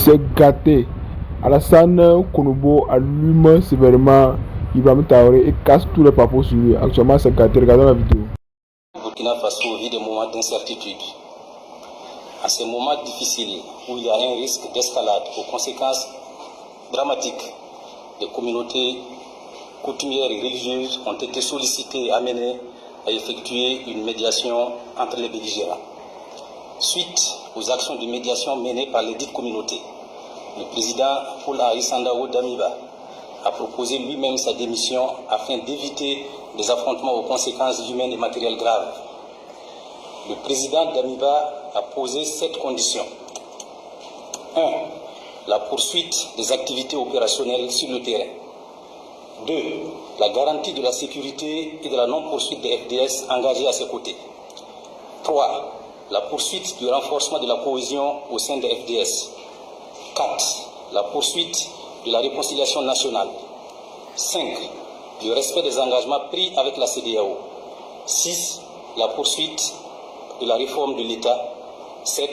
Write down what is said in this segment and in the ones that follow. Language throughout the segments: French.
s'est gâté. Alassane Konobo allume sévèrement Ibrahim Traoré et casse tous les papos sur lui. Actuellement, c'est gâté. Regardons la vidéo. Burkina Faso vit des moments d'incertitude. À ces moments difficiles où il y a un risque d'escalade aux conséquences dramatiques, des communautés coutumières et religieuses ont été sollicitées et amenées à effectuer une médiation entre les belligérants. Suite aux actions de médiation menées par les dites communautés, le président Paul-Henri Sandaogo Damiba a proposé lui-même sa démission afin d'éviter des affrontements aux conséquences humaines et matérielles graves. Le président Damiba a posé 7 conditions. 1. La poursuite des activités opérationnelles sur le terrain. 2. La garantie de la sécurité et de la non-poursuite des FDS engagés à ses côtés. 3. La poursuite du renforcement de la cohésion au sein des FDS. 4. La poursuite de la réconciliation nationale. 5. Le respect des engagements pris avec la CEDEAO. 6. La poursuite de la réforme de l'État. 7.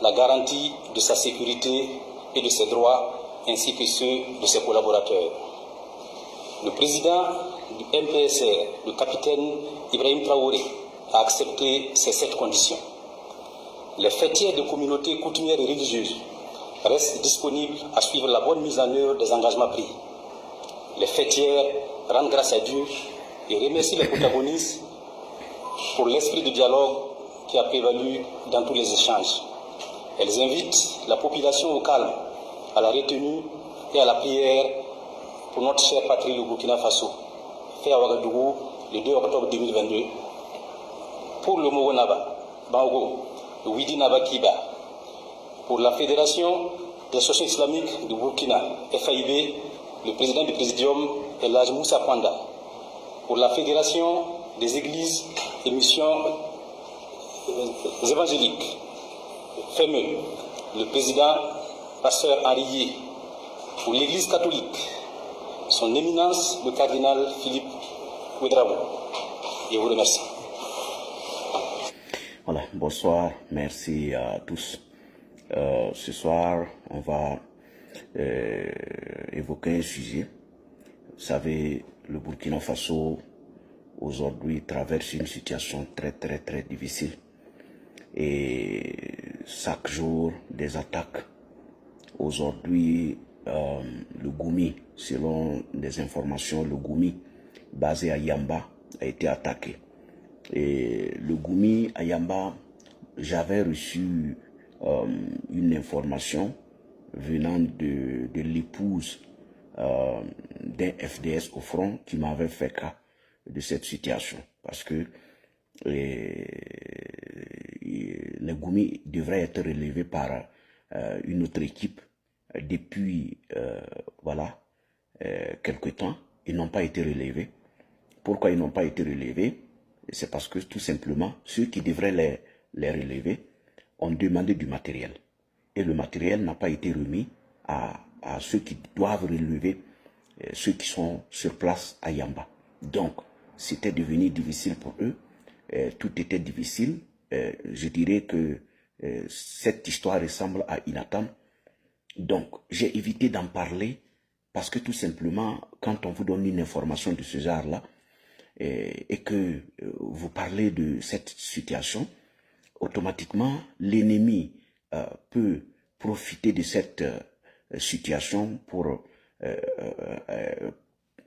La garantie de sa sécurité et de ses droits, ainsi que ceux de ses collaborateurs. Le président du MPSR, le capitaine Ibrahim Traoré, a accepté ces 7 conditions. Les fêtières de communautés coutumières et religieuses restent disponibles à suivre la bonne mise en œuvre des engagements pris. Les fêtières rendent grâce à Dieu et remercient les protagonistes pour l'esprit de dialogue qui a prévalu dans tous les échanges. Elles invitent la population au calme, à la retenue et à la prière pour notre chère patrie, le Burkina Faso, fait à Ouagadougou le 2 octobre 2022, pour le Mogo Naba, Bango, le Widi Naba Kiba, pour la Fédération des associations islamiques du Burkina, FAIB, le président du Présidium est l'Haj Moussa Panda, pour la Fédération des églises et missions évangéliques, FEME, le président pasteur Henri Yé, pour l'Église catholique, son éminence le cardinal Philippe Ouedraogo. Je vous remercie. Voilà, bonsoir, merci à tous. Ce soir, on va évoquer un sujet. Vous savez, le Burkina Faso aujourd'hui traverse une situation très difficile. Et chaque jour, des attaques. Aujourd'hui, le Goumi, selon des informations, le Goumi, basé à Yamba, a été attaqué. Et le Goumi à Yamba, j'avais reçu une information venant de l'épouse d'un FDS au front qui m'avait fait cas de cette situation. Parce que les Goumi devraient être relevés par une autre équipe depuis quelque temps. Ils n'ont pas été relevés. Pourquoi ils n'ont pas été relevés? C'est parce que tout simplement, ceux qui devraient les relever ont demandé du matériel. Et le matériel n'a pas été remis à ceux qui doivent relever, ceux qui sont sur place à Yamba. Donc, c'était devenu difficile pour eux. Tout était difficile. Je dirais que cette histoire ressemble à Inatan. Donc, j'ai évité d'en parler parce que tout simplement, quand on vous donne une information de ce genre-là, et que vous parlez de cette situation, automatiquement, l'ennemi peut profiter de cette situation pour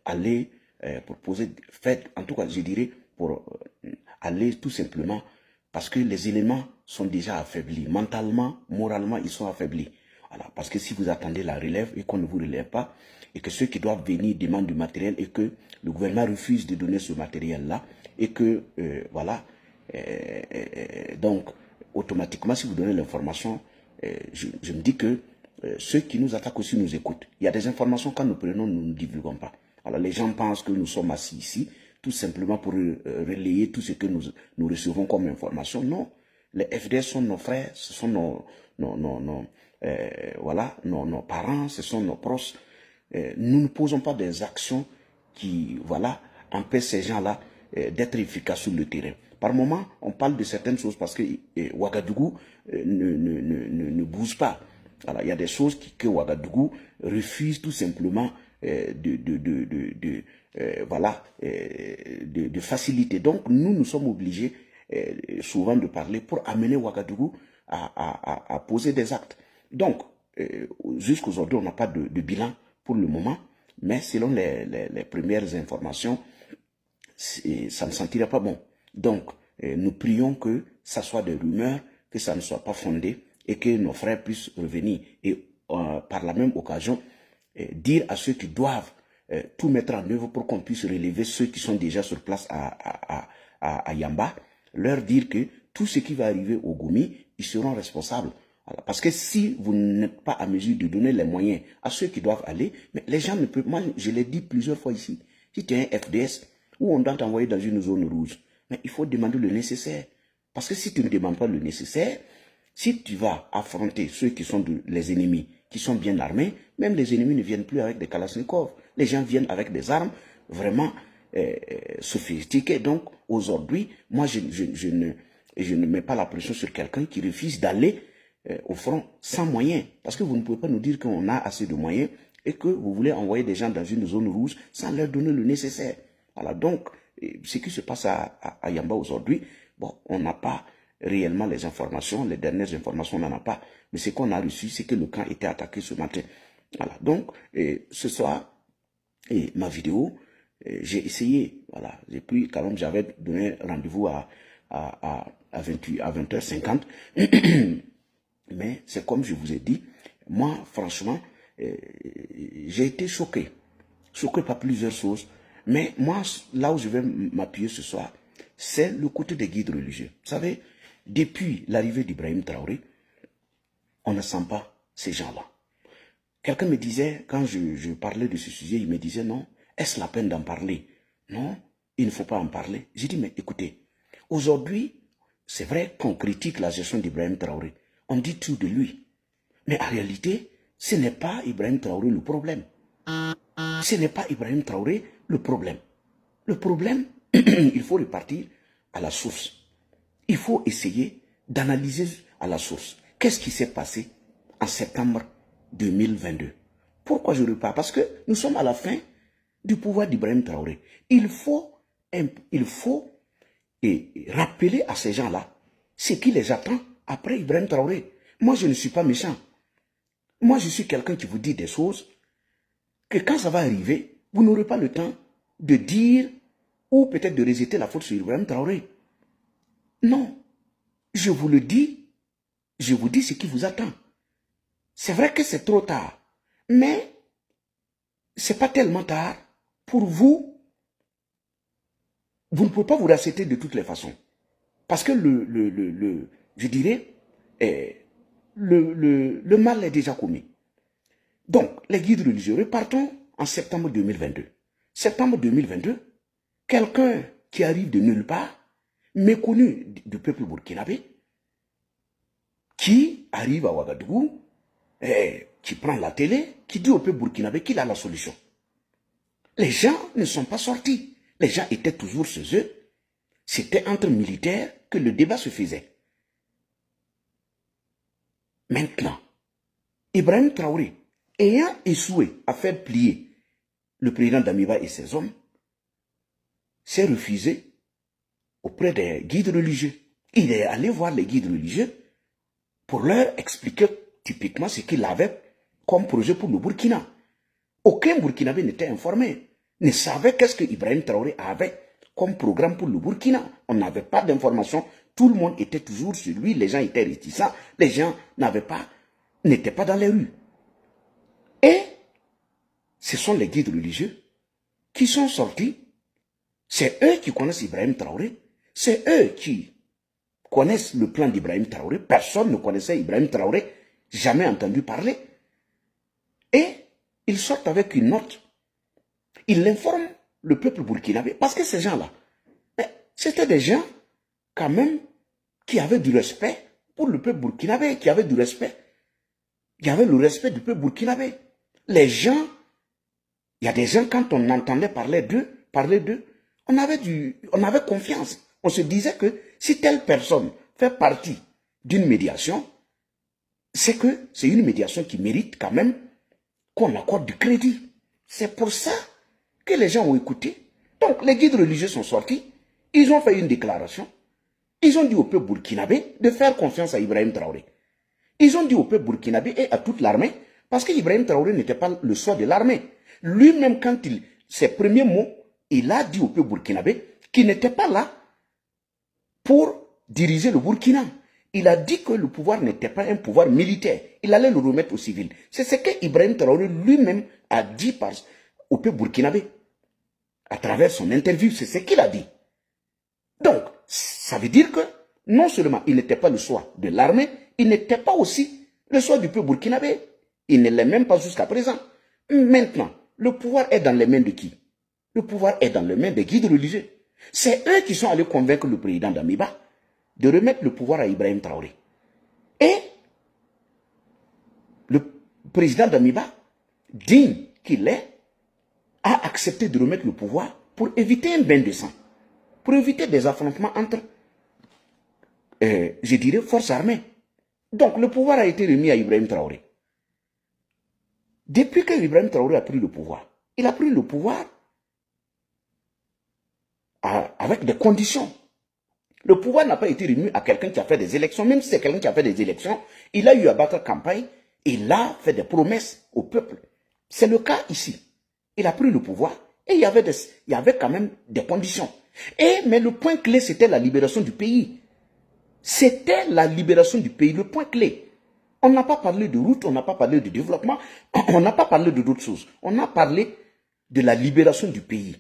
aller, pour poser, en tout cas, je dirais, pour aller tout simplement, parce que les éléments sont déjà affaiblis. Mentalement, moralement, ils sont affaiblis. Voilà, parce que si vous attendez la relève et qu'on ne vous relève pas, et que ceux qui doivent venir demandent du matériel et que le gouvernement refuse de donner ce matériel-là, et que, donc, automatiquement, si vous donnez l'information, je me dis que ceux qui nous attaquent aussi nous écoutent. Il y a des informations, quand nous prenons, nous ne divulguons pas. Alors, les gens pensent que nous sommes assis ici, tout simplement pour relayer tout ce que nous recevons comme information. Non, les FDS sont nos frères, ce sont nos parents, ce sont nos proches. Nous ne posons pas des actions qui, empêchent ces gens-là d'être efficaces sur le terrain. Par moment, on parle de certaines choses parce que Ouagadougou ne bouge pas. Voilà, il y a des choses que Ouagadougou refuse tout simplement de faciliter. Donc, nous sommes obligés souvent de parler pour amener Ouagadougou à poser des actes. Donc, jusqu'aujourd'hui, on n'a pas de bilan pour le moment, mais selon les premières informations, ça ne sentirait pas bon. Donc, nous prions que ça soit des rumeurs, que ça ne soit pas fondé et que nos frères puissent revenir et par la même occasion dire à ceux qui doivent tout mettre en œuvre pour qu'on puisse relever ceux qui sont déjà sur place à Yamba, leur dire que tout ce qui va arriver au Gomi, ils seront responsables. Voilà. Parce que si vous n'êtes pas à mesure de donner les moyens à ceux qui doivent aller, mais les gens ne peuvent... Moi, je l'ai dit plusieurs fois ici. Si tu es un FDS, où on doit t'envoyer dans une zone rouge, mais il faut demander le nécessaire. Parce que si tu ne demandes pas le nécessaire, si tu vas affronter ceux qui sont les ennemis, qui sont bien armés, même les ennemis ne viennent plus avec des Kalachnikov. Les gens viennent avec des armes vraiment sophistiquées. Donc, aujourd'hui, moi, je ne mets pas la pression sur quelqu'un qui refuse d'aller au front sans moyens. Parce que vous ne pouvez pas nous dire qu'on a assez de moyens et que vous voulez envoyer des gens dans une zone rouge sans leur donner le nécessaire. Voilà, donc, ce qui se passe à Yamba aujourd'hui, bon, on n'a pas réellement les informations, les dernières informations, on n'en a pas. Mais ce qu'on a reçu, c'est que le camp était attaqué ce matin. Voilà, donc, ce soir, ma vidéo, j'ai essayé, voilà, et puis quand même, j'avais donné rendez-vous à 20h50. Mais c'est comme je vous ai dit, moi, franchement, j'ai été choqué par plusieurs choses. Mais moi, là où je vais m'appuyer ce soir, c'est le côté des guides religieux. Vous savez, depuis l'arrivée d'Ibrahim Traoré, on ne sent pas ces gens-là. Quelqu'un me disait, quand je parlais de ce sujet, il me disait, non, est-ce la peine d'en parler? Non, il ne faut pas en parler. J'ai dit, mais écoutez, aujourd'hui, c'est vrai qu'on critique la gestion d'Ibrahim Traoré. On dit tout de lui. Mais en réalité, ce n'est pas Ibrahim Traoré le problème. Ce n'est pas Ibrahim Traoré le problème. Le problème, il faut repartir à la source. Il faut essayer d'analyser à la source. Qu'est-ce qui s'est passé en septembre 2022? Pourquoi je repars? Parce que nous sommes à la fin du pouvoir d'Ibrahim Traoré. Il faut rappeler à ces gens-là ce qui les attend après Ibrahim Traoré. Moi, je ne suis pas méchant. Moi, je suis quelqu'un qui vous dit des choses que quand ça va arriver, vous n'aurez pas le temps de dire ou peut-être de rejeter la faute sur Ibrahim Traoré. Non. Je vous le dis, je vous dis ce qui vous attend. C'est vrai que c'est trop tard, mais c'est pas tellement tard. Pour vous, vous ne pouvez pas vous racheter de toutes les façons. Parce que je dirais, le mal est déjà commis. Donc, les guides religieux, repartons en septembre 2022. Septembre 2022, quelqu'un qui arrive de nulle part, méconnu du peuple burkinabé, qui arrive à Ouagadougou, qui prend la télé, qui dit au peuple burkinabé qu'il a la solution. Les gens ne sont pas sortis. Les gens étaient toujours chez eux. C'était entre militaires que le débat se faisait. Maintenant, Ibrahim Traoré, ayant échoué à faire plier le président d'Amiba et ses hommes, s'est refusé auprès des guides religieux. Il est allé voir les guides religieux pour leur expliquer typiquement ce qu'il avait comme projet pour le Burkina. Aucun Burkinabé n'était informé, ne savait qu'est-ce que Ibrahim Traoré avait comme programme pour le Burkina. On n'avait pas d'informations, tout le monde était toujours sur lui, les gens étaient réticents, les gens n'étaient pas dans les rues. Et ce sont les guides religieux qui sont sortis. C'est eux qui connaissent Ibrahim Traoré. C'est eux qui connaissent le plan d'Ibrahim Traoré. Personne ne connaissait Ibrahim Traoré, jamais entendu parler. Et ils sortent avec une note. Ils informent le peuple burkinabé. Parce que ces gens-là, c'était des gens quand même qui avaient du respect pour le peuple burkinabé, qui avaient du respect. Il y avait le respect du peuple burkinabé. Les gens, il y a des gens, quand on entendait parler d'eux, on avait confiance. On se disait que si telle personne fait partie d'une médiation, c'est que c'est une médiation qui mérite quand même qu'on accorde du crédit. C'est pour ça que les gens ont écouté. Donc, les guides religieux sont sortis. Ils ont fait une déclaration. Ils ont dit au peuple burkinabé de faire confiance à Ibrahim Traoré. Ils ont dit au peuple burkinabé et à toute l'armée, parce qu'Ibrahim Traoré n'était pas le soi de l'armée. Lui-même, quand ses premiers mots, il a dit au peuple burkinabé qu'il n'était pas là pour diriger le Burkina. Il a dit que le pouvoir n'était pas un pouvoir militaire. Il allait le remettre aux civils. C'est ce que Ibrahim Traoré lui-même a dit au peuple burkinabé. À travers son interview, c'est ce qu'il a dit. Donc, ça veut dire que non seulement il n'était pas le choix de l'armée, il n'était pas aussi le choix du peuple burkinabé. Il ne l'est même pas jusqu'à présent. Maintenant, le pouvoir est dans les mains de qui? Le pouvoir est dans les mains des guides religieux. C'est eux qui sont allés convaincre le président d'Amiba de remettre le pouvoir à Ibrahim Traoré. Et le président d'Amiba, digne qu'il est, a accepté de remettre le pouvoir pour éviter un bain de sang, pour éviter des affrontements entre, je dirais, forces armées. Donc le pouvoir a été remis à Ibrahim Traoré. Depuis que Ibrahim Traoré a pris le pouvoir, il a pris le pouvoir avec des conditions. Le pouvoir n'a pas été remis à quelqu'un qui a fait des élections. Même si c'est quelqu'un qui a fait des élections, il a eu à battre campagne, il a fait des promesses au peuple. C'est le cas ici. Il a pris le pouvoir et il y avait quand même des conditions. Mais le point clé, c'était la libération du pays. C'était la libération du pays, le point clé. On n'a pas parlé de route, on n'a pas parlé de développement, on n'a pas parlé de d'autres choses. On a parlé de la libération du pays.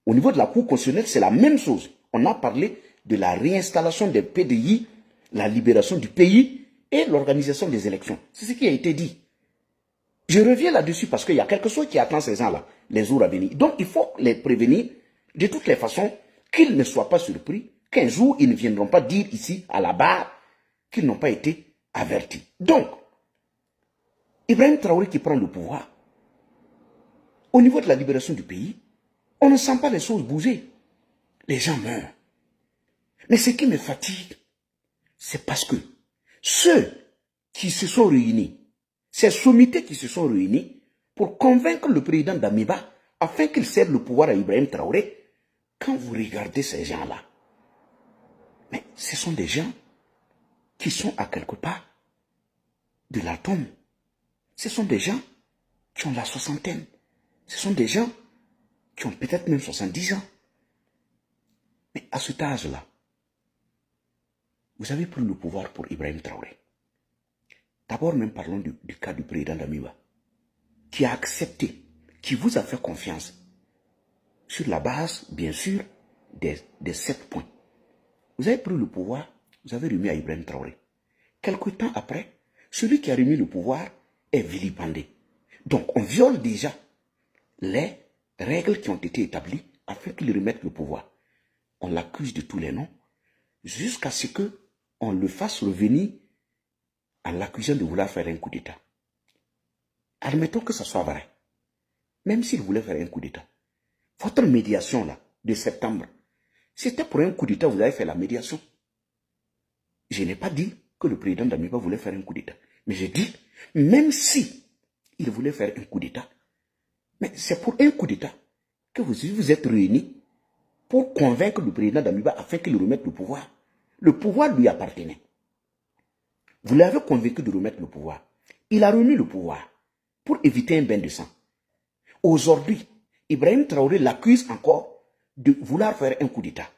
Au niveau de la Cour constitutionnelle, c'est la même chose. On a parlé de la réinstallation des PDI, la libération du pays et l'organisation des élections. C'est ce qui a été dit. Je reviens là-dessus parce qu'il y a quelque chose qui attend ces gens-là, les jours à venir. Donc, il faut les prévenir de toutes les façons qu'ils ne soient pas surpris, qu'un jour, ils ne viendront pas dire ici, à la barre, qu'ils n'ont pas été avertis. Donc, Ibrahim Traoré qui prend le pouvoir, au niveau de la libération du pays, on ne sent pas les choses bouger. Les gens meurent. Mais ce qui me fatigue, c'est parce que ceux qui se sont réunis, ces sommités qui se sont réunis pour convaincre le président d'Amiba afin qu'il cède le pouvoir à Ibrahim Traoré, quand vous regardez ces gens-là, mais ce sont des gens qui sont à quelque part de la tombe. Ce sont des gens qui ont la soixantaine. Ce sont des gens qui ont peut-être même 70 ans. Mais à cet âge-là, vous avez pris le pouvoir pour Ibrahim Traoré. D'abord, même parlons du cas du président d'Amiba, qui a accepté, qui vous a fait confiance, sur la base, bien sûr, des 7 points. Vous avez pris le pouvoir, vous avez remis à Ibrahim Traoré. Quelque temps après, celui qui a remis le pouvoir est vilipendé. Donc, on viole déjà les règles qui ont été établies afin qu'il remette le pouvoir. On l'accuse de tous les noms, jusqu'à ce qu'on le fasse revenir en l'accusant de vouloir faire un coup d'État. Admettons que ce soit vrai. Même s'il voulait faire un coup d'État. Votre médiation là, de septembre, c'était pour un coup d'État, vous avez fait la médiation. Je n'ai pas dit que le président d'Amiba voulait faire un coup d'État. Mais j'ai dit, même si il voulait faire un coup d'État, mais c'est pour un coup d'État que vous êtes réunis pour convaincre le président d'Amiba afin qu'il remette le pouvoir. Le pouvoir lui appartenait. Vous l'avez convaincu de remettre le pouvoir. Il a remis le pouvoir pour éviter un bain de sang. Aujourd'hui, Ibrahim Traoré l'accuse encore de vouloir faire un coup d'État.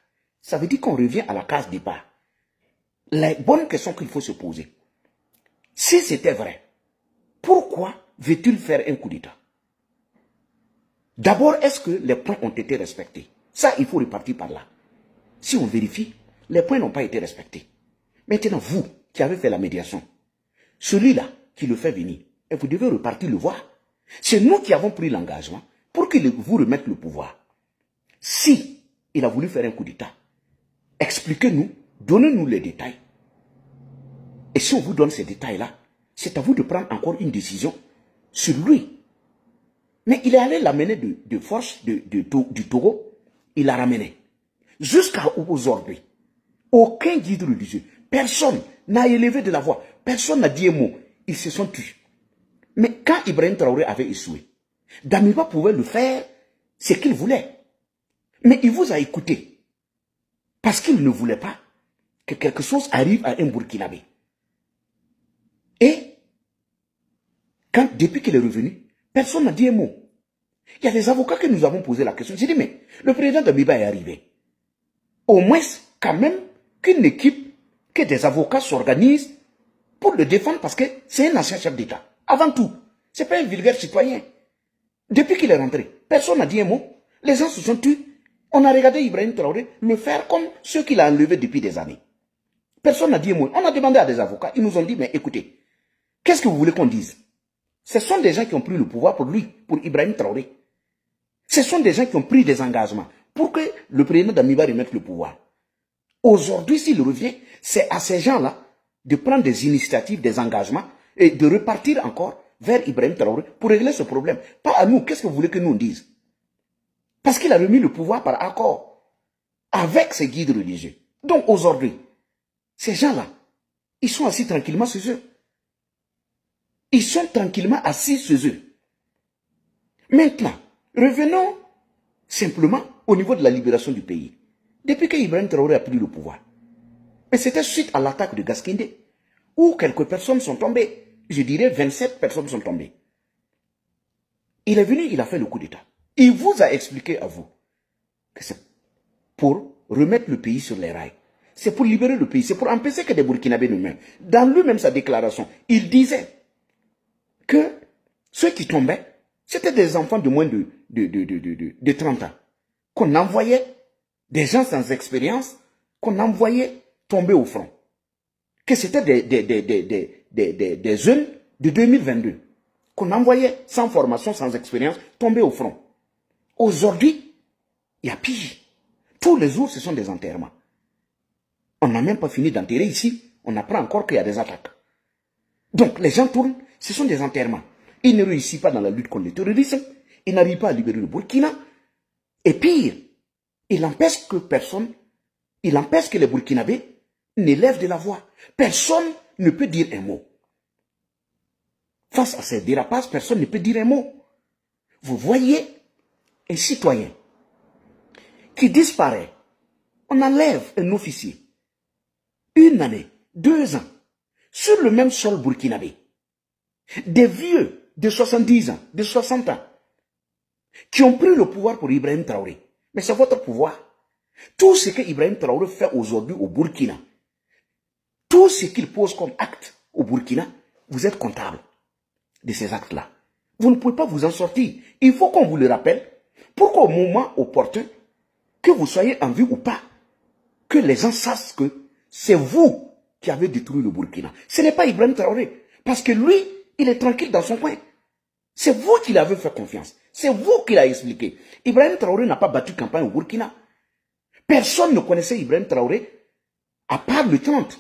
Ça veut dire qu'on revient à la case départ. La bonne question qu'il faut se poser, si c'était vrai, pourquoi veut-il faire un coup d'État? D'abord, est-ce que les points ont été respectés? Ça, il faut repartir par là. Si on vérifie, les points n'ont pas été respectés. Maintenant, vous qui avez fait la médiation, celui-là qui le fait venir, et vous devez repartir le voir. C'est nous qui avons pris l'engagement pour qu'il vous remette le pouvoir. Si il a voulu faire un coup d'État, expliquez-nous, donnez-nous les détails. Et si on vous donne ces détails-là, c'est à vous de prendre encore une décision sur lui. Mais il est allé l'amener de force du Togo, il l'a ramené. Jusqu'à aujourd'hui, aucun guide religieux, personne n'a élevé de la voix. Personne n'a dit un mot. Ils se sont tus. Mais quand Ibrahim Traoré avait échoué, Damiba pouvait le faire ce qu'il voulait. Mais il vous a écouté. Parce qu'il ne voulait pas que quelque chose arrive à un Burkinabé. Et, depuis qu'il est revenu, personne n'a dit un mot. Il y a des avocats que nous avons posé la question. J'ai dit, mais le président Damiba est arrivé. Au moins, quand même, qu'une équipe, que des avocats s'organisent pour le défendre parce que c'est un ancien chef d'État. Avant tout, ce n'est pas un vulgaire citoyen. Depuis qu'il est rentré, personne n'a dit un mot. Les gens se sont tus. On a regardé Ibrahim Traoré le faire comme ceux qu'il a enlevés depuis des années. Personne n'a dit un mot. On a demandé à des avocats. Ils nous ont dit, mais écoutez, qu'est-ce que vous voulez qu'on dise? Ce sont des gens qui ont pris le pouvoir pour lui, pour Ibrahim Traoré. Ce sont des gens qui ont pris des engagements pour que le président Damiba remette le pouvoir. Aujourd'hui, s'il revient, c'est à ces gens-là de prendre des initiatives, des engagements et de repartir encore vers Ibrahim Traoré pour régler ce problème. Pas à nous. Qu'est-ce que vous voulez que nous on dise? Parce qu'il a remis le pouvoir par accord avec ses guides religieux. Donc aujourd'hui, ces gens-là, ils sont assis tranquillement chez eux. Ils sont tranquillement assis chez eux. Maintenant, revenons simplement au niveau de la libération du pays. Depuis que Ibrahim Traoré a pris le pouvoir, et c'était suite à l'attaque de Gaskinde, où quelques personnes sont tombées. Je dirais 27 personnes sont tombées. Il est venu, il a fait le coup d'État. Il vous a expliqué à vous que c'est pour remettre le pays sur les rails. C'est pour libérer le pays. C'est pour empêcher que des Burkinabés nous meurent. Dans lui-même sa déclaration, il disait que ceux qui tombaient, c'était des enfants de moins de 30 ans. Qu'on envoyait, des gens sans expérience, qu'on envoyait tomber au front. Que c'était des jeunes de 2022. Qu'on envoyait sans formation, sans expérience, tomber au front. Aujourd'hui, il y a pire. Tous les jours, ce sont des enterrements. On n'a même pas fini d'enterrer ici. On apprend encore qu'il y a des attaques. Donc, les gens tournent, ce sont des enterrements. Ils ne réussissent pas dans la lutte contre le terrorisme. Ils n'arrivent pas à libérer le Burkina. Et pire, il empêche que les Burkinabés n'élèvent de la voix. Personne ne peut dire un mot. Face à ces dérapages, personne ne peut dire un mot. Vous voyez un citoyen qui disparaît. On enlève un officier. 1 année, 2 ans, sur le même sol burkinabé. Des vieux de 70 ans, de 60 ans, qui ont pris le pouvoir pour Ibrahim Traoré. Mais c'est votre pouvoir. Tout ce que Ibrahim Traoré fait aujourd'hui au Burkina, tout ce qu'il pose comme acte au Burkina, vous êtes comptable de ces actes-là. Vous ne pouvez pas vous en sortir. Il faut qu'on vous le rappelle pour qu'au moment opportun, que vous soyez en vie ou pas, que les gens sachent que c'est vous qui avez détruit le Burkina. Ce n'est pas Ibrahim Traoré. Parce que lui, il est tranquille dans son coin. C'est vous qui l'avez fait confiance. C'est vous qui l'avez expliqué. Ibrahim Traoré n'a pas battu campagne au Burkina. Personne ne connaissait Ibrahim Traoré à part le 30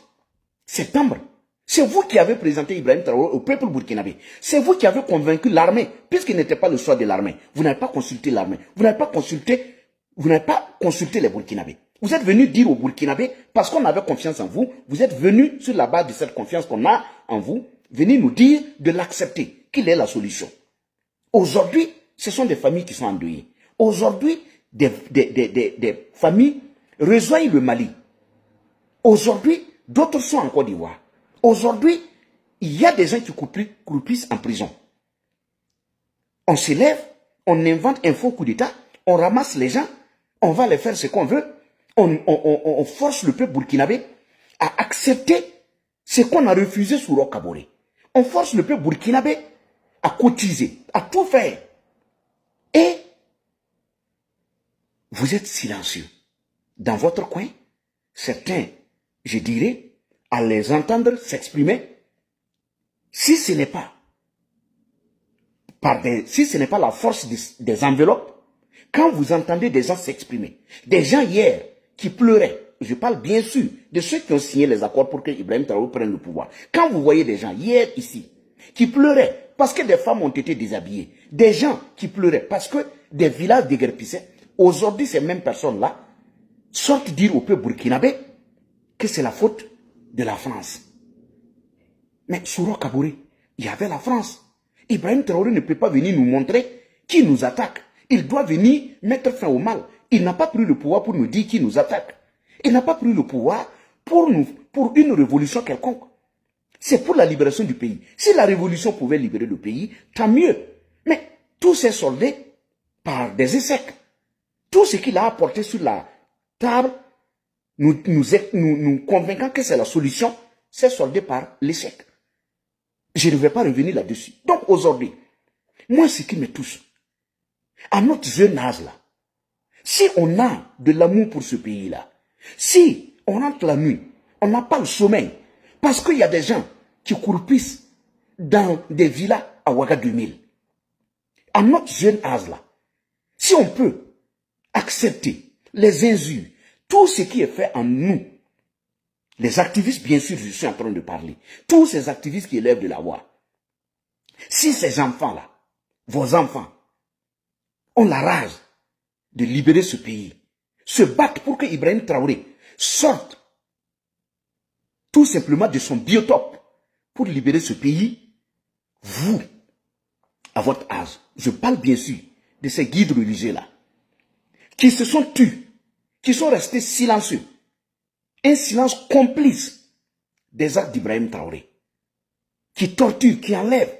septembre. C'est vous qui avez présenté Ibrahim Traoré au peuple burkinabé. C'est vous qui avez convaincu l'armée, puisqu'il n'était pas le choix de l'armée. Vous n'avez pas consulté l'armée. Vous n'avez pas consulté les Burkinabés. Vous êtes venu dire aux Burkinabés, parce qu'on avait confiance en vous, vous êtes venu sur la base de cette confiance qu'on a en vous, venir nous dire de l'accepter, qu'il est la solution. Aujourd'hui, ce sont des familles qui sont endeuillées. Aujourd'hui, des familles rejoignent le Mali. Aujourd'hui, d'autres sont en Côte d'Ivoire. Aujourd'hui, il y a des gens qui croupissent en prison. On se lève, on invente un faux coup d'État, on ramasse les gens, on va les faire ce qu'on veut, on force le peuple burkinabé à accepter ce qu'on a refusé sous Roch Kaboré. On force le peuple burkinabé à cotiser, à tout faire. Et vous êtes silencieux. Dans votre coin, certains, je dirais, à les entendre s'exprimer, si ce n'est pas la force des enveloppes, quand vous entendez des gens s'exprimer, des gens hier qui pleuraient, je parle bien sûr de ceux qui ont signé les accords pour que Ibrahim Traoré prenne le pouvoir. Quand vous voyez des gens hier ici qui pleuraient parce que des femmes ont été déshabillées, des gens qui pleuraient parce que des villages déguerpissaient, aujourd'hui ces mêmes personnes-là sortent dire au peuple burkinabé que c'est la faute de la France. Mais Souro Kabouré, il y avait la France. Ibrahim Traoré ne peut pas venir nous montrer qui nous attaque. Il doit venir mettre fin au mal. Il n'a pas pris le pouvoir pour nous dire qui nous attaque. Il n'a pas pris le pouvoir pour une révolution quelconque. C'est pour la libération du pays. Si la révolution pouvait libérer le pays, tant mieux. Mais tout s'est soldé par des échecs. Tout ce qu'il a apporté sur la table, nous convainquant que c'est la solution, s'est soldé par l'échec. Je ne vais pas revenir là-dessus. Donc aujourd'hui, moi ce qui me touche, à notre jeune âge là, si on a de l'amour pour ce pays-là, si on rentre la nuit, on n'a pas le sommeil, parce qu'il y a des gens qui croupissent dans des villas à Ouaga 2000. À notre jeune âge là, si on peut accepter les injures, tout ce qui est fait en nous, les activistes, bien sûr, je suis en train de parler, tous ces activistes qui élèvent de la voix, si ces enfants-là, vos enfants, ont la rage de libérer ce pays, se battent pour que Ibrahim Traoré sorte tout simplement de son biotope pour libérer ce pays, vous, à votre âge, je parle bien sûr de ces guides religieux-là, qui se sont tus, qui sont restés silencieux, un silence complice des actes d'Ibrahim Traoré, qui torture, qui enlève,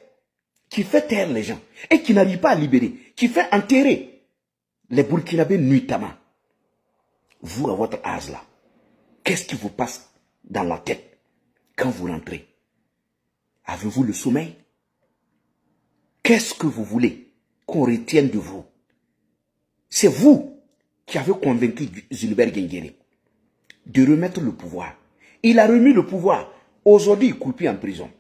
qui fait taire les gens, et qui n'arrive pas à libérer, qui fait enterrer les Burkinabés nuitamment. Vous, à votre âge là, qu'est-ce qui vous passe dans la tête quand vous rentrez? Avez-vous le sommeil? Qu'est-ce que vous voulez qu'on retienne de vous? C'est vous qui avez convaincu Zulbert Gengere de remettre le pouvoir. Il a remis le pouvoir. Aujourd'hui, il croupit en prison.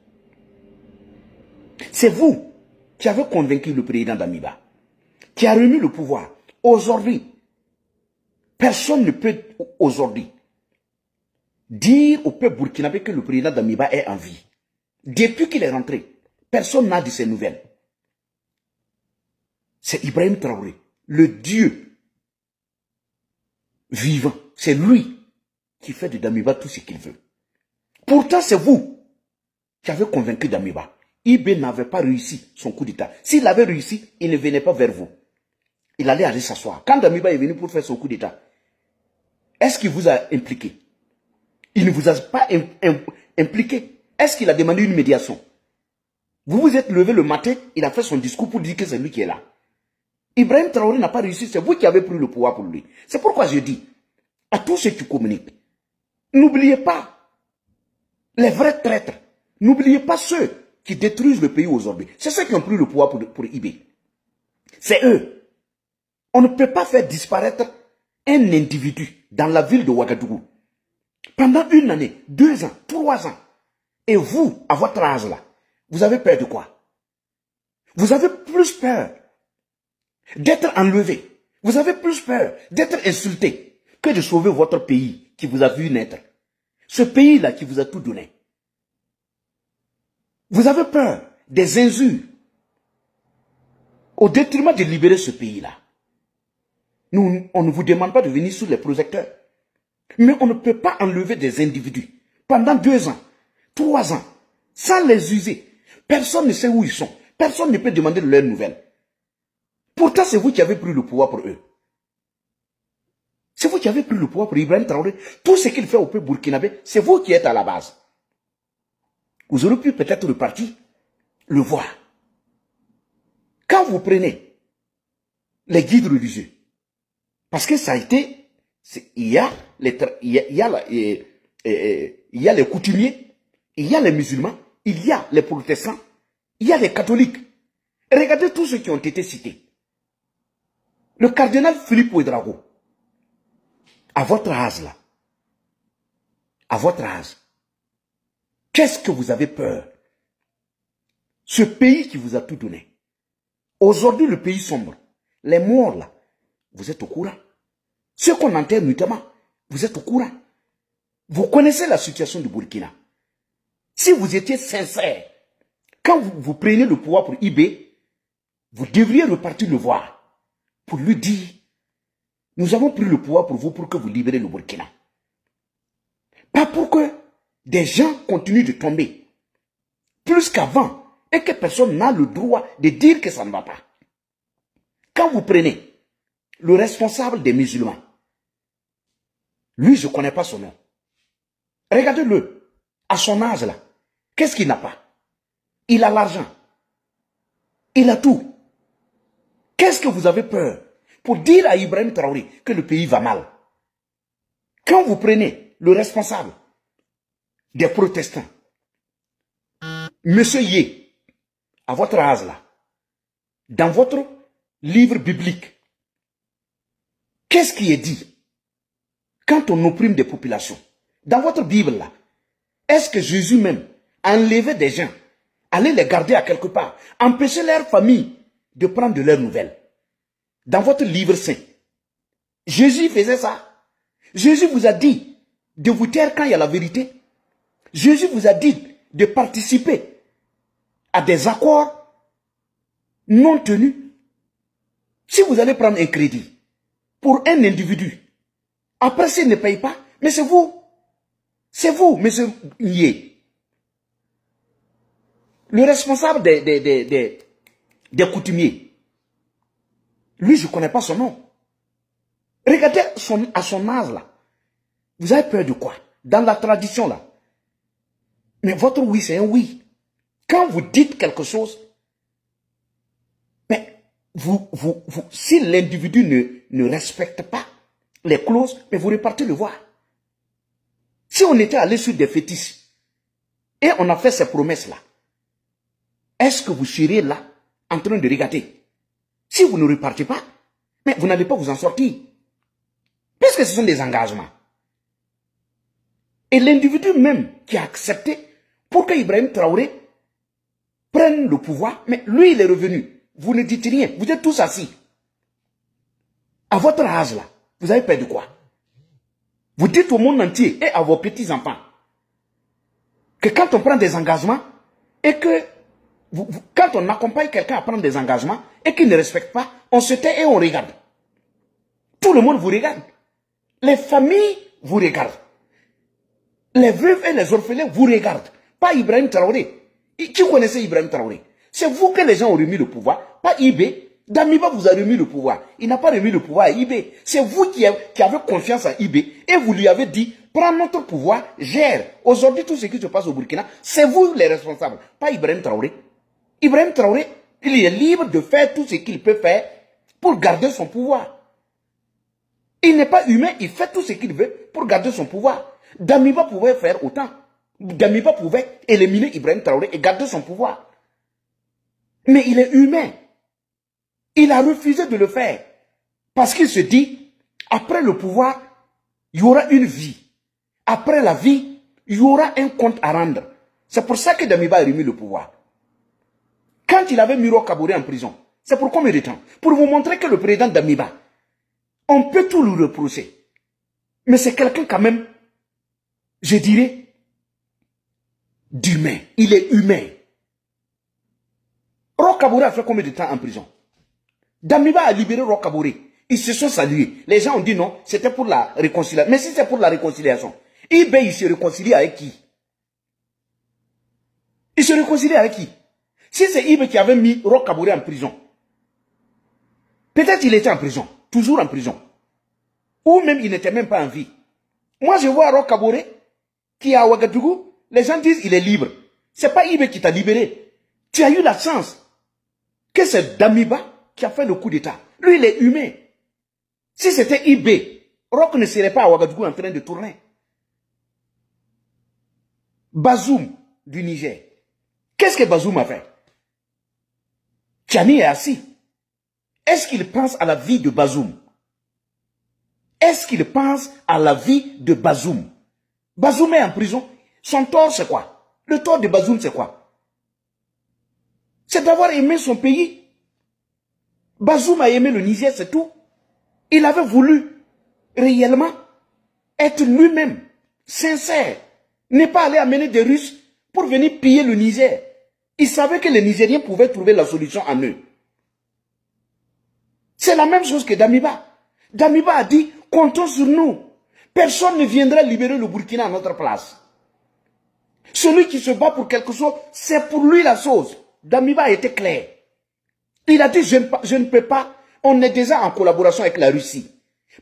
C'est vous qui avez convaincu le président Damiba, qui a remis le pouvoir. Aujourd'hui, personne ne peut aujourd'hui dire au peuple burkinabé que le président Damiba est en vie. Depuis qu'il est rentré, personne n'a dit ses nouvelles. C'est Ibrahim Traoré, le Dieu vivant. C'est lui qui fait de Damiba tout ce qu'il veut. Pourtant, c'est vous qui avez convaincu Damiba. IB n'avait pas réussi son coup d'État. S'il avait réussi, il ne venait pas vers vous. Il allait aller s'asseoir. Quand Damiba est venu pour faire son coup d'État, est-ce qu'il vous a impliqué? Il ne vous a pas impliqué. Est-ce qu'il a demandé une médiation? Vous vous êtes levé le matin, il a fait son discours pour dire que c'est lui qui est là. Ibrahim Traoré n'a pas réussi, c'est vous qui avez pris le pouvoir pour lui. C'est pourquoi je dis à tous ceux qui communiquent, n'oubliez pas les vrais traîtres. N'oubliez pas ceux qui détruisent le pays aujourd'hui. C'est ceux qui ont pris le pouvoir pour IB. C'est eux. On ne peut pas faire disparaître un individu dans la ville de Ouagadougou pendant 1 année, 2 ans, 3 ans. Et vous, à votre âge là, vous avez peur de quoi? Vous avez plus peur d'être enlevé. Vous avez plus peur d'être insulté que de sauver votre pays qui vous a vu naître. Ce pays-là qui vous a tout donné. Vous avez peur des injures au détriment de libérer ce pays-là. Nous, on ne vous demande pas de venir sous les projecteurs. Mais on ne peut pas enlever des individus pendant 2 ans, 3 ans, sans les user. Personne ne sait où ils sont. Personne ne peut demander de leurs nouvelles. Pourtant, c'est vous qui avez pris le pouvoir pour eux. C'est vous qui avez pris le pouvoir pour Ibrahim Traoré. Tout ce qu'il fait au peuple burkinabé, c'est vous qui êtes à la base. Vous aurez pu peut-être repartir, le voir. Quand vous prenez les guides religieux, parce que ça a été, il y a les coutumiers, il y a les musulmans, il y a les protestants, il y a les catholiques. Regardez tous ceux qui ont été cités. Le cardinal Philippe Ouedraogo, à votre âge là, à votre âge, qu'est-ce que vous avez peur? Ce pays qui vous a tout donné. Aujourd'hui, le pays sombre. Les morts là, vous êtes au courant. Ceux qu'on enterre notamment, vous êtes au courant. Vous connaissez la situation du Burkina. Si vous étiez sincère, quand vous prenez le pouvoir pour IB, vous devriez repartir le voir pour lui dire, nous avons pris le pouvoir pour vous pour que vous libérez le Burkina. Pas pour que des gens continuent de tomber plus qu'avant et que personne n'a le droit de dire que ça ne va pas. Quand vous prenez le responsable des musulmans, lui, je ne connais pas son nom. Regardez-le, à son âge là, qu'est-ce qu'il n'a pas? Il a l'argent, il a tout. Qu'est-ce que vous avez peur pour dire à Ibrahim Traoré que le pays va mal? Quand vous prenez le responsable des protestants, Monsieur Yé, à votre âge là, dans votre livre biblique, qu'est-ce qui est dit quand on opprime des populations? Dans votre Bible là, est-ce que Jésus même enlevait des gens, allait les garder à quelque part, empêcher leur famille de prendre de leurs nouvelles? Dans votre livre saint, Jésus faisait ça. Jésus vous a dit de vous taire quand il y a la vérité. Jésus vous a dit de participer à des accords non tenus. Si vous allez prendre un crédit pour un individu, après s'il ne paye pas, mais c'est vous, monsieur Yé, le responsable des coutumiers. Lui, je ne connais pas son nom. Regardez à son âge là. Vous avez peur de quoi? Dans la tradition là. Mais votre oui, c'est un oui. Quand vous dites quelque chose, mais si l'individu ne respecte pas les clauses, mais vous repartez le voir. Si on était allé sur des fétiches et on a fait ces promesses là, est-ce que vous serez là en train de regarder? Si vous ne repartez pas, mais vous n'allez pas vous en sortir. Puisque ce sont des engagements. Et l'individu même qui a accepté pour que Ibrahim Traoré prenne le pouvoir, mais lui il est revenu. Vous ne dites rien, vous êtes tous assis. À votre âge là, vous avez peur de quoi? Vous dites au monde entier et à vos petits-enfants que quand on prend des engagements et que quand on accompagne quelqu'un à prendre des engagements et qu'il ne respecte pas, on se tait et on regarde. Tout le monde vous regarde. Les familles vous regardent. Les veuves et les orphelins vous regardent. Pas Ibrahim Traoré. Qui connaissait Ibrahim Traoré? C'est vous que les gens ont remis le pouvoir, pas Ibé. Damiba vous a remis le pouvoir. Il n'a pas remis le pouvoir à Ibé. C'est vous qui avez confiance en Ibé et vous lui avez dit, prends notre pouvoir, gère. Aujourd'hui, tout ce qui se passe au Burkina, c'est vous les responsables, pas Ibrahim Traoré. Ibrahim Traoré, il est libre de faire tout ce qu'il peut faire pour garder son pouvoir. Il n'est pas humain, il fait tout ce qu'il veut pour garder son pouvoir. Damiba pouvait faire autant. Damiba pouvait éliminer Ibrahim Traoré et garder son pouvoir. Mais il est humain. Il a refusé de le faire. Parce qu'il se dit, après le pouvoir, il y aura une vie. Après la vie, il y aura un compte à rendre. C'est pour ça que Damiba a remis le pouvoir. Quand il avait mis Roch Kaboré en prison, c'est pour combien de temps? Pour vous montrer que le président Damiba, on peut tout lui reprocher. Mais c'est quelqu'un quand même, je dirais, d'humain. Il est humain. Roch Kaboré a fait combien de temps en prison? Damiba a libéré Roch Kaboré. Ils se sont salués. Les gens ont dit non, c'était pour la réconciliation. Mais si c'est pour la réconciliation, Ibé, il se réconcilie avec qui? Il se réconcilie avec qui? Si c'est Ibé qui avait mis Roch Kaboré en prison, peut-être il était en prison, toujours en prison. Ou même il n'était même pas en vie. Moi, je vois Roch Kaboré qui est à Ouagadougou, les gens disent il est libre. C'est pas Ibé qui t'a libéré. Tu as eu la chance que c'est Damiba qui a fait le coup d'État. Lui, il est humain. Si c'était Ibé, Roch ne serait pas à Ouagadougou en train de tourner. Bazoum du Niger. Qu'est-ce que Bazoum a fait? Tchani est assis. Est-ce qu'il pense à la vie de Bazoum? Est-ce qu'il pense à la vie de Bazoum? Bazoum est en prison. Son tort, c'est quoi? Le tort de Bazoum, c'est quoi? C'est d'avoir aimé son pays. Bazoum a aimé le Niger, c'est tout. Il avait voulu réellement être lui-même sincère. Ne pas aller amener des Russes pour venir piller le Niger. Il savait que les Nigériens pouvaient trouver la solution en eux. C'est la même chose que Damiba. Damiba a dit, comptons sur nous. Personne ne viendra libérer le Burkina à notre place. Celui qui se bat pour quelque chose, c'est pour lui la chose. Damiba a été clair. Il a dit, je ne peux pas, on est déjà en collaboration avec la Russie.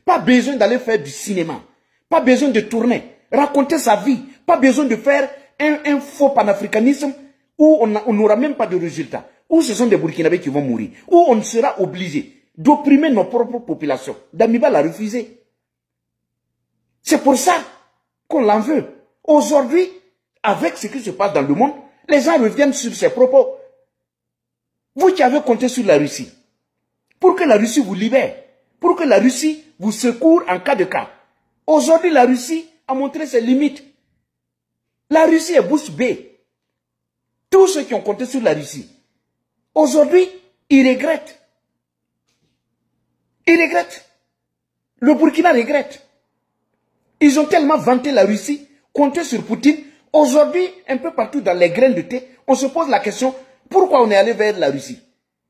Pas besoin d'aller faire du cinéma. Pas besoin de tourner, raconter sa vie. Pas besoin de faire un faux panafricanisme où on n'aura même pas de résultats. Où ce sont des Burkinabés qui vont mourir. Où on sera obligé d'opprimer nos propres populations. Damiba l'a refusé. C'est pour ça qu'on l'en veut. Aujourd'hui, avec ce qui se passe dans le monde, les gens reviennent sur ses propos. Vous qui avez compté sur la Russie, pour que la Russie vous libère, pour que la Russie vous secoue en cas de cas. Aujourd'hui, la Russie a montré ses limites. La Russie est bouche bée. Tous ceux qui ont compté sur la Russie, aujourd'hui, ils regrettent. Ils regrettent. Le Burkina regrette. Ils ont tellement vanté la Russie, compté sur Poutine. Aujourd'hui, un peu partout dans les graines de thé, on se pose la question, pourquoi on est allé vers la Russie?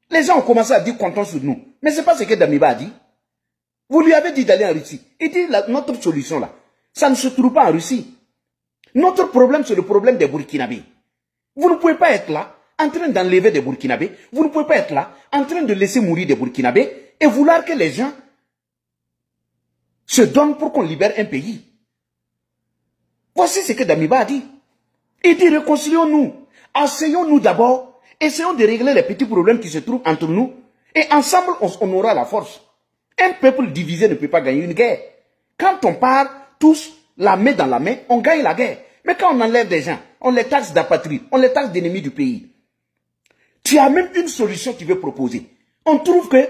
Les gens ont commencé à dire comptons sur nous. Mais ce n'est pas ce que Damiba a dit. Vous lui avez dit d'aller en Russie. Il dit notre solution là, ça ne se trouve pas en Russie. Notre problème, c'est le problème des Burkinabés. Vous ne pouvez pas être là, en train d'enlever des Burkinabés. Vous ne pouvez pas être là, en train de laisser mourir des Burkinabés et vouloir que les gens se donnent pour qu'on libère un pays. Voici ce que Damiba a dit. Il dit réconcilions-nous. Asseyons-nous d'abord. Essayons de régler les petits problèmes qui se trouvent entre nous. Et ensemble, on aura la force. Un peuple divisé ne peut pas gagner une guerre. Quand on part tous la main dans la main, on gagne la guerre. Mais quand on enlève des gens, on les taxe d'apatrides, on les taxe d'ennemis du pays. Tu as même une solution que tu veux proposer. On trouve que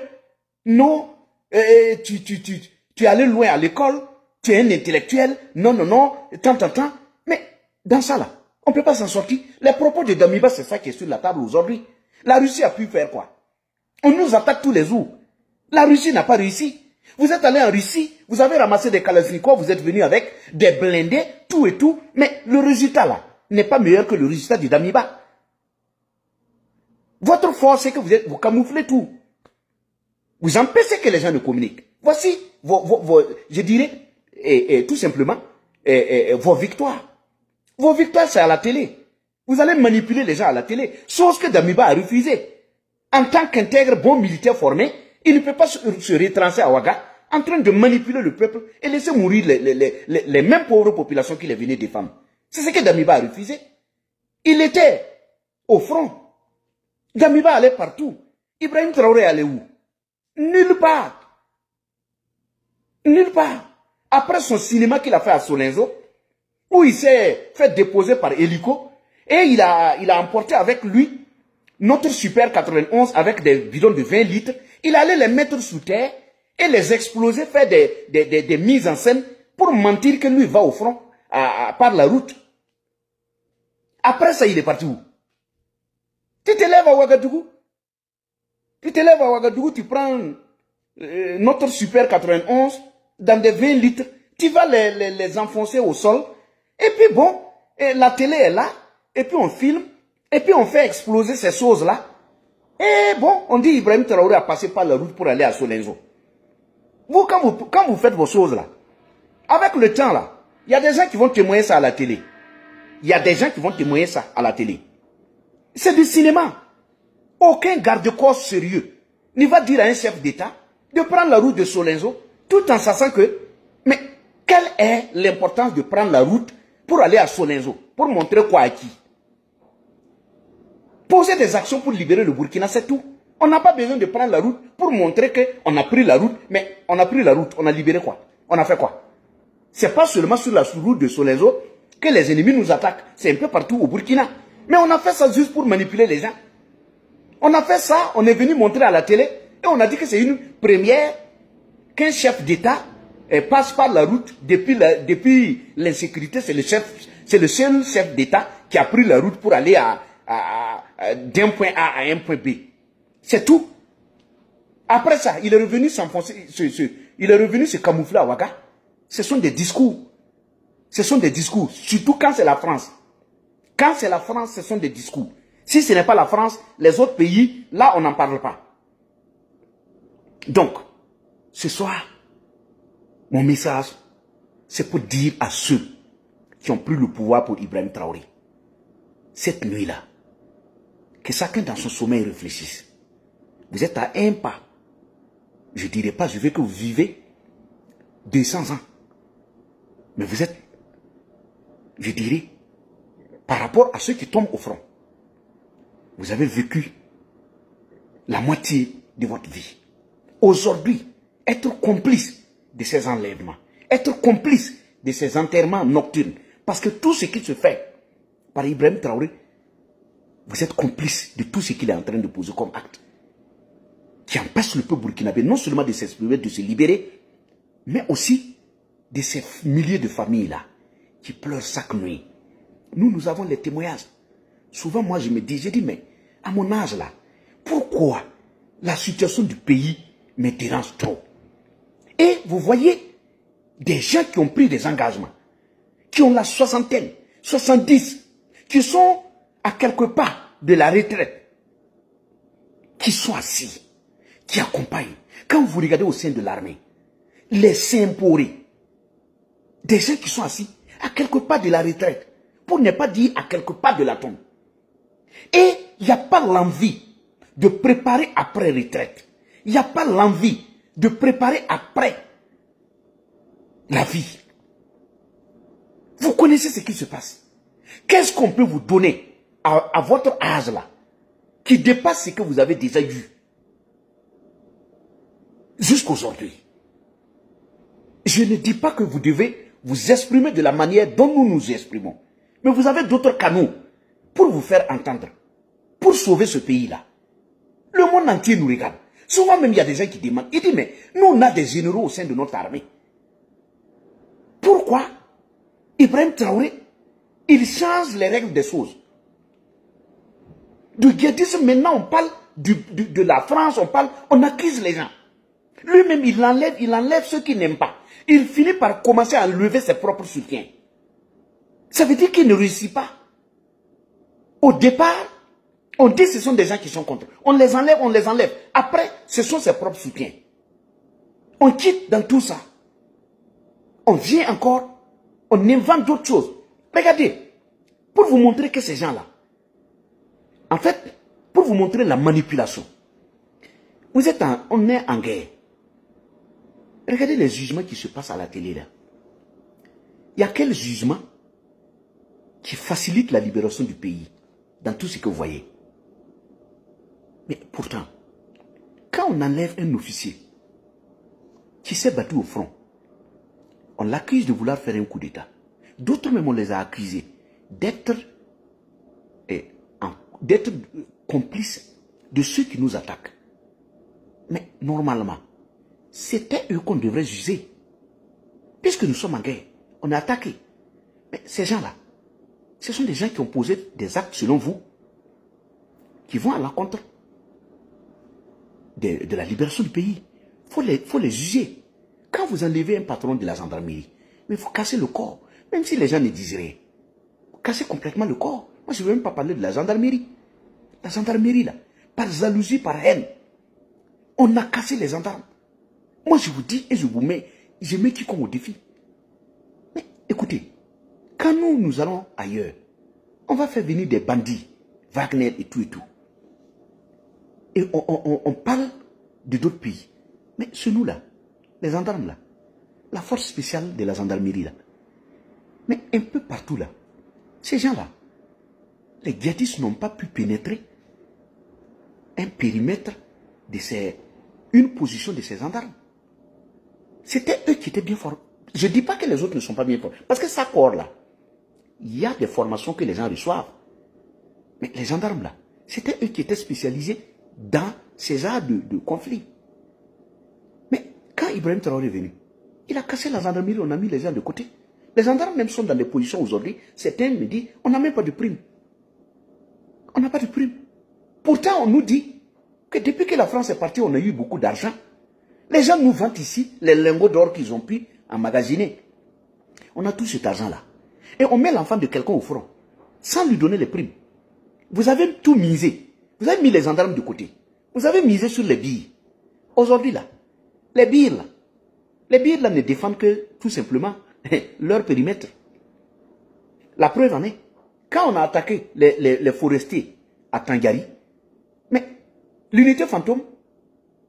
non, tu es allé loin à l'école, tu es un intellectuel, non, tant. Mais dans ça là, on ne peut pas s'en sortir. Les propos de Damiba, c'est ça qui est sur la table aujourd'hui. La Russie a pu faire quoi? On nous attaque tous les jours. La Russie n'a pas réussi. Vous êtes allé en Russie, vous avez ramassé des Kalachnikov, vous êtes venu avec des blindés, tout et tout, mais le résultat là n'est pas meilleur que le résultat de Damiba. Votre force, c'est que vous camouflez tout. Vous empêchez que les gens ne communiquent. Voici, je dirais, tout simplement, vos victoires. Vos victoires, c'est à la télé. Vous allez manipuler les gens à la télé, chose que Damiba a refusé. En tant qu'intègre bon militaire formé, il ne peut pas se retrancher à Ouaga en train de manipuler le peuple et laisser mourir les mêmes pauvres populations qu'il est venu défendre. C'est ce que Damiba a refusé. Il était au front. Damiba allait partout. Ibrahim Traoré allait où? Nulle part. Nulle part. Après son cinéma qu'il a fait à Solenzo, où il s'est fait déposer par hélico, et il a emporté avec lui notre Super 91 avec des bidons de 20 litres. Il allait les mettre sous terre et les exploser, faire des mises en scène pour mentir que lui va au front par la route. Après ça, il est parti où? Tu te lèves à Ouagadougou. Tu prends notre Super 91 dans des 20 litres, tu vas les enfoncer au sol, et puis bon, la télé est là, et puis on filme, et puis on fait exploser ces choses-là. Et bon, on dit Ibrahim Traoré a passé par la route pour aller à Solenzo. Vous, quand vous faites vos choses-là, avec le temps, là, il y a des gens qui vont témoigner ça à la télé. C'est du cinéma. Aucun garde-corps sérieux ne va dire à un chef d'État de prendre la route de Solenzo, tout en sachant que, mais quelle est l'importance de prendre la route pour aller à Solenzo? Pour montrer quoi à qui? Poser des actions pour libérer le Burkina, c'est tout. On n'a pas besoin de prendre la route pour montrer qu'on a pris la route, mais on a pris la route, on a libéré quoi? On a fait quoi? C'est pas seulement sur la route de Solenzo que les ennemis nous attaquent, c'est un peu partout au Burkina. Mais on a fait ça juste pour manipuler les gens. On a fait ça, on est venu montrer à la télé, et on a dit que c'est une première qu'un chef d'État passe par la route depuis l'insécurité. C'est le seul chef d'État qui a pris la route pour aller d'un point A à un point B. C'est tout. Après ça, il est revenu s'enfoncer, il est revenu se camoufler à Ouaga. Ce sont des discours. Ce sont des discours, surtout quand c'est la France. Quand c'est la France, ce sont des discours. Si ce n'est pas la France, les autres pays, là, on n'en parle pas. Donc, ce soir, mon message, c'est pour dire à ceux qui ont pris le pouvoir pour Ibrahim Traoré, cette nuit-là, que chacun dans son sommeil réfléchisse. Vous êtes à un pas. Je ne dirais pas, je veux que vous vivez 200 ans. Mais vous êtes, je dirais, par rapport à ceux qui tombent au front, vous avez vécu la moitié de votre vie. Aujourd'hui, être complice de ces enlèvements, être complice de ces enterrements nocturnes, parce que tout ce qui se fait par Ibrahim Traoré, vous êtes complice de tout ce qu'il est en train de poser comme acte, qui empêche le peuple burkinabé non seulement de s'exprimer, de se libérer, mais aussi de ces milliers de familles-là qui pleurent chaque nuit. Nous avons les témoignages. Souvent, moi, je dis, mais à mon âge là, pourquoi la situation du pays me dérange trop? Et vous voyez des gens qui ont pris des engagements, qui ont la soixantaine, 70, qui sont à quelque part de la retraite, qui sont assis, qui accompagnent. Quand vous regardez au sein de l'armée, les Saint-Porés, des gens qui sont assis à quelque part de la retraite, pour ne pas dire à quelque part de la tombe. Et il n'y a pas l'envie de préparer après retraite. Il n'y a pas l'envie de préparer après la vie. Vous connaissez ce qui se passe. Qu'est-ce qu'on peut vous donner à votre âge là, qui dépasse ce que vous avez déjà eu jusqu'aujourd'hui? Je ne dis pas que vous devez vous exprimer de la manière dont nous nous exprimons. Mais vous avez d'autres canaux pour vous faire entendre, pour sauver ce pays-là. Le monde entier nous regarde. Souvent même, il y a des gens qui demandent, ils disent, mais nous, on a des généraux au sein de notre armée. Pourquoi Ibrahim Traoré, il change les règles des choses? Du guettisme, maintenant, on parle de la France, on accuse les gens. Lui-même, il enlève ceux qui n'aiment pas. Il finit par commencer à enlever ses propres soutiens. Ça veut dire qu'il ne réussit pas. Au départ, on dit que ce sont des gens qui sont contre. On les enlève. Après, ce sont ses propres soutiens. On quitte dans tout ça. On vient encore, on invente d'autres choses. Regardez, pour vous montrer que ces gens-là, en fait, pour vous montrer la manipulation, on est en guerre. Regardez les jugements qui se passent à la télé là. Il y a quel jugement qui facilite la libération du pays dans tout ce que vous voyez? Mais pourtant, quand on enlève un officier qui s'est battu au front, on l'accuse de vouloir faire un coup d'État. D'autres même, on les a accusés d'être complices de ceux qui nous attaquent. Mais normalement, c'était eux qu'on devrait juger. Puisque nous sommes en guerre, on est attaqué. Mais ces gens-là, ce sont des gens qui ont posé des actes, selon vous, qui vont à l'encontre de la libération du pays. Il faut les juger. Quand vous enlevez un patron de la gendarmerie, mais il faut casser le corps. Même si les gens ne disent rien. Casser complètement le corps. Moi, je ne veux même pas parler de la gendarmerie. La gendarmerie, là, par jalousie, par haine, on a cassé les gendarmes. Moi, je vous dis et je mets quiconque au défi. Mais écoutez, quand nous allons ailleurs, on va faire venir des bandits, Wagner et tout. Et on parle de d'autres pays. Mais chez nous là, les gendarmes là, la force spéciale de la gendarmerie là, mais un peu partout là, ces gens là, les djihadistes n'ont pas pu pénétrer un périmètre de une position de ces gendarmes. C'était eux qui étaient bien forts. Je ne dis pas que les autres ne sont pas bien forts. Parce que ça corps là, il y a des formations que les gens reçoivent. Mais les gendarmes là, c'était eux qui étaient spécialisés dans ces genres de conflits. Mais quand Ibrahim Traoré est venu, il a cassé la gendarmerie, on a mis les gens de côté. Les gendarmes même sont dans des positions aujourd'hui. Certains me disent, on n'a même pas de prime. On n'a pas de prime. Pourtant, on nous dit que depuis que la France est partie, on a eu beaucoup d'argent. Les gens nous vendent ici les lingots d'or qu'ils ont pu emmagasiner. On a tout cet argent-là. Et on met l'enfant de quelqu'un au front, sans lui donner les primes. Vous avez tout misé. Vous avez mis les gendarmes de côté. Vous avez misé sur les billes. Aujourd'hui, là, les billes, là ne défendent que, tout simplement, leur périmètre. La preuve en est, Quand on a attaqué les forestiers à Tangari, mais l'unité fantôme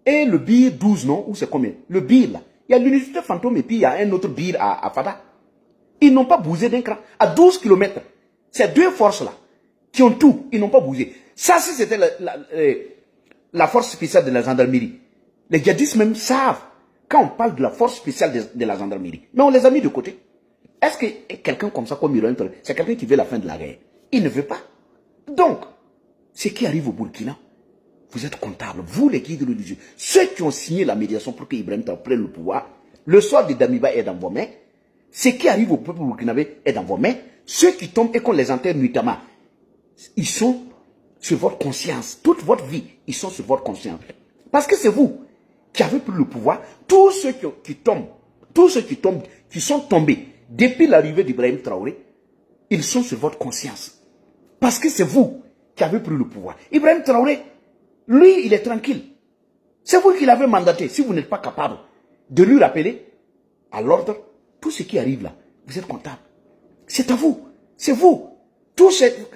et le BIR 12, non? Ou c'est combien? Le BIR, là. Il y a l'unité fantôme et puis il y a un autre BIR à Fada. Ils n'ont pas bougé d'un cran. À 12 km, ces deux forces-là, qui ont tout, ils n'ont pas bougé. Ça, si c'était la force spéciale de la gendarmerie, les djihadistes même savent quand on parle de la force spéciale de la gendarmerie. Mais on les a mis de côté. Est-ce que quelqu'un comme ça, comme Ibrahim Traoré, c'est quelqu'un qui veut la fin de la guerre? Il ne veut pas. Donc, ce qui arrive au Burkina, vous êtes comptables, vous les guides religieux, ceux qui ont signé la médiation pour qu'Ibrahim Traoré prenne le pouvoir, le sort de Damiba est dans vos mains, ce qui arrive au peuple burkinabé est dans vos mains, ceux qui tombent et qu'on les enterre nuitamment, ils sont sur votre conscience, toute votre vie, ils sont sur votre conscience. Parce que c'est vous qui avez pris le pouvoir, tous ceux qui tombent, qui sont tombés depuis l'arrivée d'Ibrahim Traoré, ils sont sur votre conscience. Parce que c'est vous qui avez pris le pouvoir. Ibrahim Traoré, lui, il est tranquille. C'est vous qui l'avez mandaté. Si vous n'êtes pas capable de lui rappeler à l'ordre, tout ce qui arrive là, vous êtes comptable. C'est à vous. C'est vous.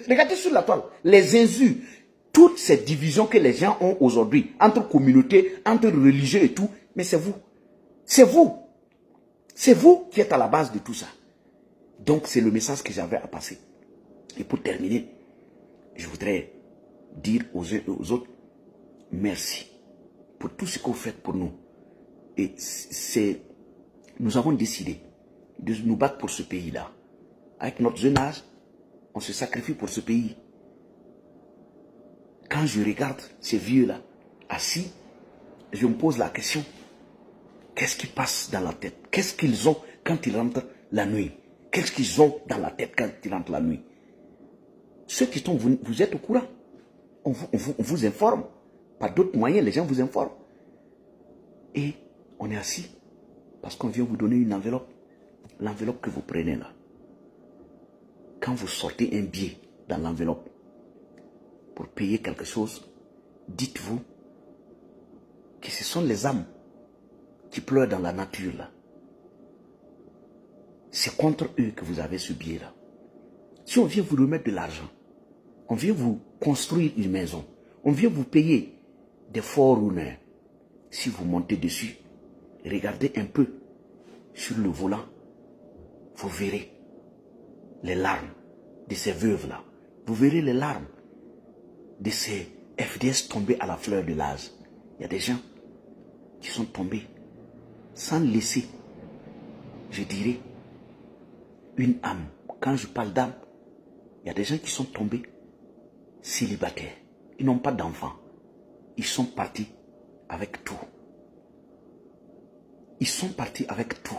Regardez sur la toile, les injures, toutes ces divisions que les gens ont aujourd'hui, entre communautés, entre religieux et tout, mais c'est vous. C'est vous. C'est vous qui êtes à la base de tout ça. Donc c'est le message que j'avais à passer. Et pour terminer, je voudrais dire aux uns et aux autres, merci pour tout ce que vous faites pour nous. Et nous avons décidé de nous battre pour ce pays-là. Avec notre jeune âge, on se sacrifie pour ce pays. Quand je regarde ces vieux-là, assis, je me pose la question, qu'est-ce qui passe dans la tête? Qu'est-ce qu'ils ont quand ils rentrent la nuit? Qu'est-ce qu'ils ont dans la tête quand ils rentrent la nuit? Ceux qui sont, vous êtes au courant. On vous informe. Par d'autres moyens, les gens vous informent. Et on est assis parce qu'on vient vous donner une enveloppe. L'enveloppe que vous prenez là. Quand vous sortez un billet dans l'enveloppe pour payer quelque chose, dites-vous que ce sont les âmes qui pleurent dans la nature là. C'est contre eux que vous avez ce billet là. Si on vient vous remettre de l'argent, on vient vous construire une maison, on vient vous payer des forerunners. Si vous montez dessus, regardez un peu sur le volant, vous verrez les larmes de ces veuves-là. Vous verrez les larmes de ces FDS tombés à la fleur de l'âge. Il y a des gens qui sont tombés sans laisser, je dirais, une âme. Quand je parle d'âme, il y a des gens qui sont tombés célibataires. Ils n'ont pas d'enfants. Ils sont partis avec tout. Ils sont partis avec tout.